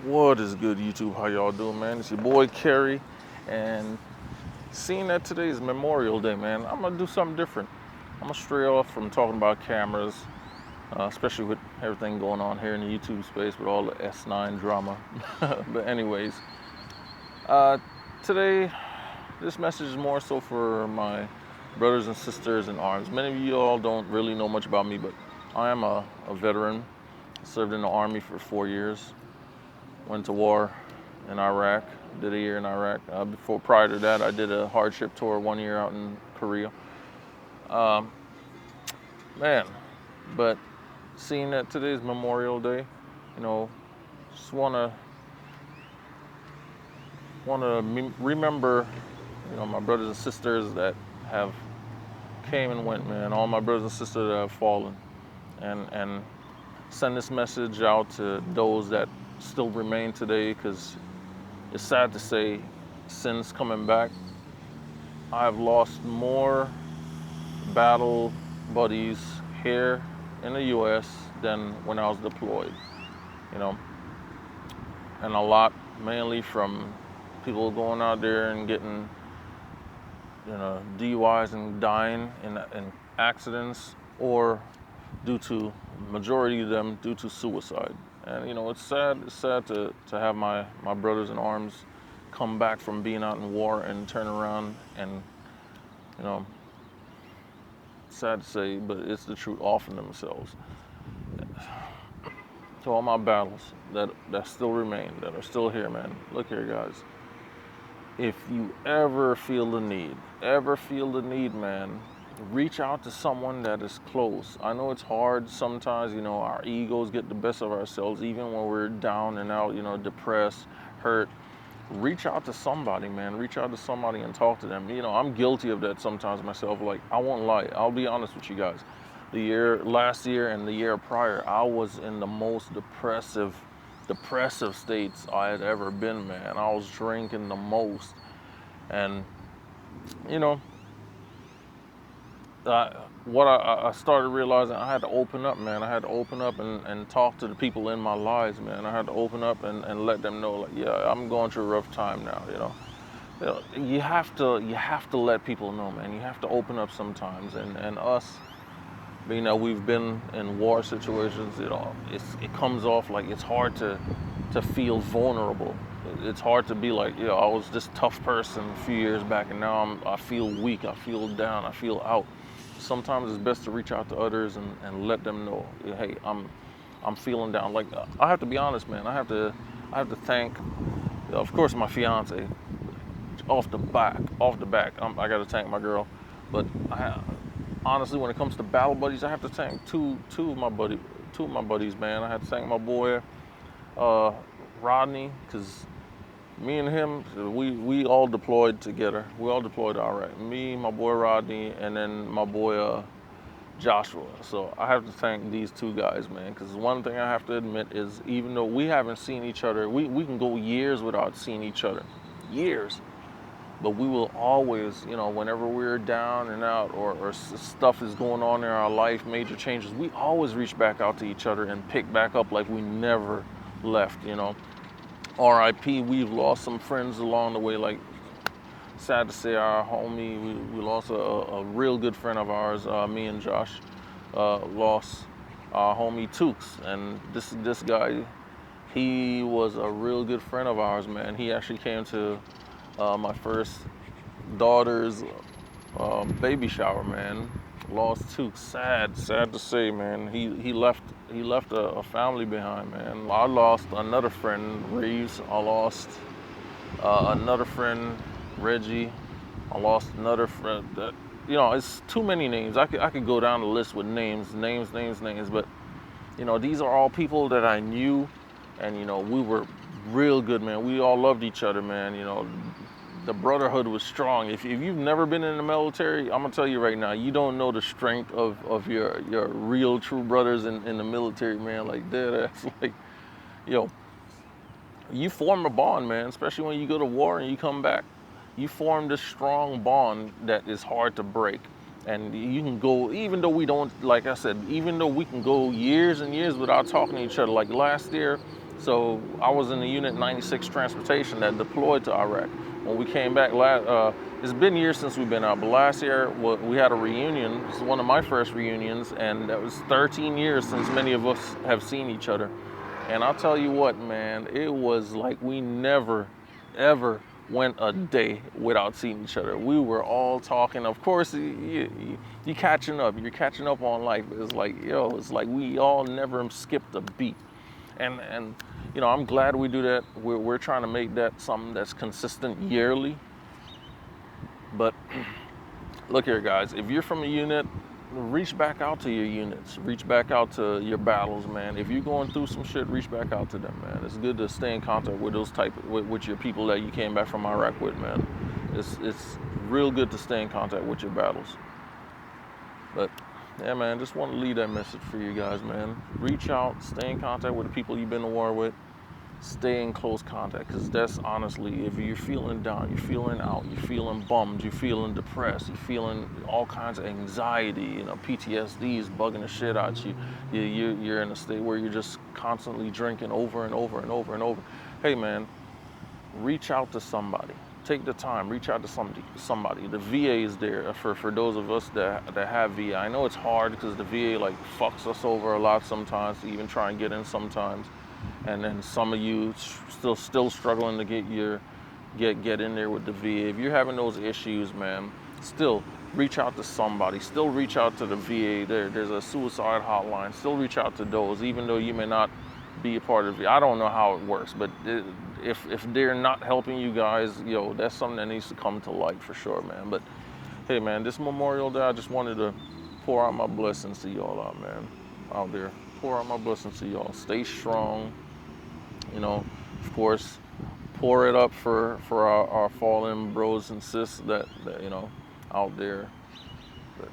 What is good, YouTube? How y'all doing, man? It's your boy Kerry, and seeing that today is Memorial Day, man, I'm gonna do something different. I'm gonna stray off from talking about cameras, especially with everything going on here in the YouTube space with all the S9 drama. But anyways, uh, today this message is more so for my brothers and sisters in arms. Many of you all don't really know much about me, but I am a veteran. Served in the Army for 4 years. Went to war in Iraq, did a year in Iraq. Prior to that, I did a hardship tour 1 year out in Korea. Um, Man, but seeing that today's Memorial Day, you know, just wanna remember, my brothers and sisters that have came and went, man. All my brothers and sisters that have fallen, and send this message out to those that still remain today, because it's sad to say, since coming back, I've lost more battle buddies here in the US than when I was deployed, you know, and a lot mainly from people going out there and getting, DUIs and dying in accidents, or due to, majority of them due to suicide. And it's sad to have my brothers in arms come back from being out in war and turn around and, you know, sad to say, but it's the truth, offing themselves. To all my battles that still remain, that are still here, man. Look here, guys. If you ever feel the need, man, reach out to someone that is close. I know it's hard sometimes, our egos get the best of ourselves, even when we're down and out, depressed, hurt. Reach out to somebody, man. Reach out to somebody and talk to them. I'm guilty of that sometimes myself. Like, I won't lie. I'll be honest with you guys. Last year and the year prior, I was in the most depressive states I had ever been, man. I was drinking the most. And, what I started realizing, I had to open up, man. I had to open up and talk to the people in my lives, man. I had to open up and let them know, like, yeah, I'm going through a rough time now. You have to let people know, man. You have to open up sometimes. And us, we've been in war situations. It comes off like it's hard to feel vulnerable. It's hard to be like, I was this tough person a few years back, and now I feel weak. I feel down. I feel out. Sometimes it's best to reach out to others and let them know, hey, I'm feeling down. Like, I have to be honest, man. I have to thank, of course, my fiance. Off the back, I got to thank my girl. But honestly, when it comes to battle buddies, I have to thank two of my buddies, man. I have to thank my boy Rodney, because me and him, we all deployed together. We all deployed to Iraq. Me, my boy Rodney, and then my boy Joshua. So I have to thank these two guys, man, because one thing I have to admit is, even though we haven't seen each other, we can go years without seeing each other. Years. But we will always, whenever we're down and out, or stuff is going on in our life, major changes, we always reach back out to each other and pick back up like we never left, RIP, we've lost some friends along the way. Like, sad to say, our homie, we lost a real good friend of ours. Me and Josh lost our homie Tukes. And this guy, he was a real good friend of ours, man. He actually came to my first daughter's baby shower, man. Lost Tukes. Sad to say, man. He left a family behind, man. I lost another friend, Reeves. I lost another friend, Reggie. I lost another friend. That, it's too many names. I could go down the list with names. But these are all people that I knew, and we were real good, man. We all loved each other, man. The brotherhood was strong. If you've never been in the military, I'm gonna tell you right now, you don't know the strength of your real true brothers in the military, man. Like, that's like, you form a bond, man, especially when you go to war and you come back. You form this strong bond that is hard to break. And you can go, even though we can go years and years without talking to each other. Like last year, So I was in the Unit 96 transportation that deployed to Iraq. When we came back, it's been years since we've been out, but last year we had a reunion. It's one of my first reunions, and that was 13 years since many of us have seen each other. And I'll tell you what, man, it was like we never, ever went a day without seeing each other. We were all talking. Of course, you catching up. You're catching up on life. It's like, yo, it's like we all never skipped a beat. And you know, I'm glad we do that. We're trying to make that something that's consistent yearly. But look here, guys, if you're from a unit, reach back out to your units. Reach back out to your battles, man. If you're going through some shit, reach back out to them, man. It's good to stay in contact with those with your people that you came back from Iraq with, man. It's real good to stay in contact with your battles. But yeah, man, just want to leave that message for you guys, man. Reach out, stay in contact with the people you've been to war with. Stay in close contact, because that's honestly, if you're feeling down, you're feeling out, you're feeling bummed, you're feeling depressed, you're feeling all kinds of anxiety, you know, PTSD is bugging the shit out you. You're in a state where you're just constantly drinking over and over and over and over. Hey, man, reach out to somebody. Take the time, reach out to somebody. The VA is there for those of us that have VA. I know it's hard because the VA like fucks us over a lot sometimes to even try and get in sometimes. And then some of you still struggling to get in there with the VA. If you're having those issues, man, still reach out to somebody. Still reach out to the VA. There's a suicide hotline. Still reach out to those, even though you may not be a part of it. I don't know how it works, but if they're not helping you guys, yo, that's something that needs to come to light for sure, man. But hey, man, this Memorial Day, I just wanted to pour out my blessings to y'all out, man, out there. Pour out my blessings to y'all. Stay strong. You know, of course, pour it up for our fallen bros and sis that you know out there. But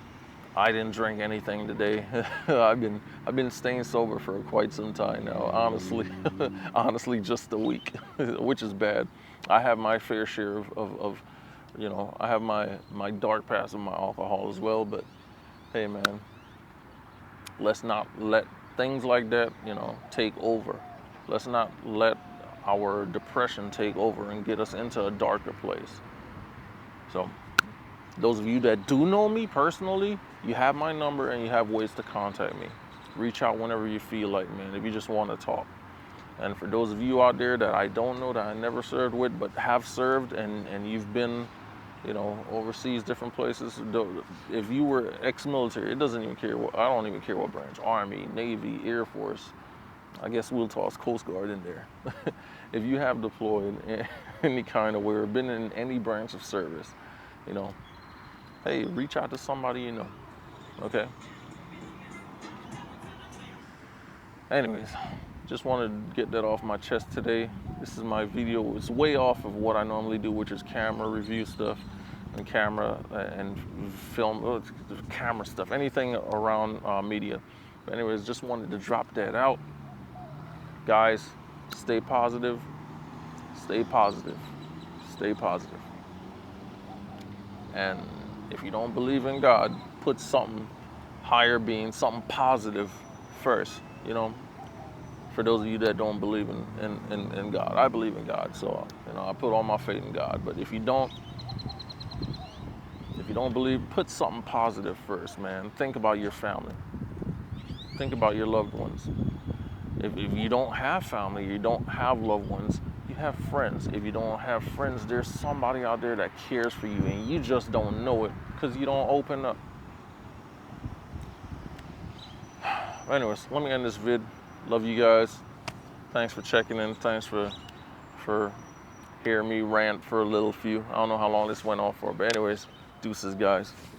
I didn't drink anything today. I've been staying sober for quite some time now. Honestly, just a week, which is bad. I have my fair share of you know, I have my dark past of my alcohol as well. But hey, man, let's not let things like that, you know, take over. Let's not let our depression take over and get us into a darker place. So, those of you that do know me personally, you have my number and you have ways to contact me. Reach out whenever you feel like, man, if you just want to talk. And for those of you out there that I don't know, that I never served with, but have served and you've been, you know, overseas, different places. If you were ex-military, it doesn't even care what, I don't even care what branch, Army, Navy, Air Force, I guess we'll toss Coast Guard in there. If you have deployed in any kind of way or been in any branch of service, you know, hey, reach out to somebody you know, okay? Anyways, just wanted to get that off my chest today. This is my video. It's way off of what I normally do, which is camera review stuff and camera and film, camera stuff, anything around media. But anyways, just wanted to drop that out. Guys, stay positive, stay positive, stay positive. And if you don't believe in God, put something higher being, something positive first, you know. For those of you that don't believe in God, I believe in God, so you know I put all my faith in God. But if you don't believe, put something positive first, man. Think about your family. Think about your loved ones. If you don't have family, you don't have loved ones, you have friends. If you don't have friends, there's somebody out there that cares for you, and you just don't know it because you don't open up. Anyways, let me end this vid. Love you guys. Thanks for checking in. Thanks for hearing me rant for a little few. I don't know how long this went on for, but anyways, deuces, guys.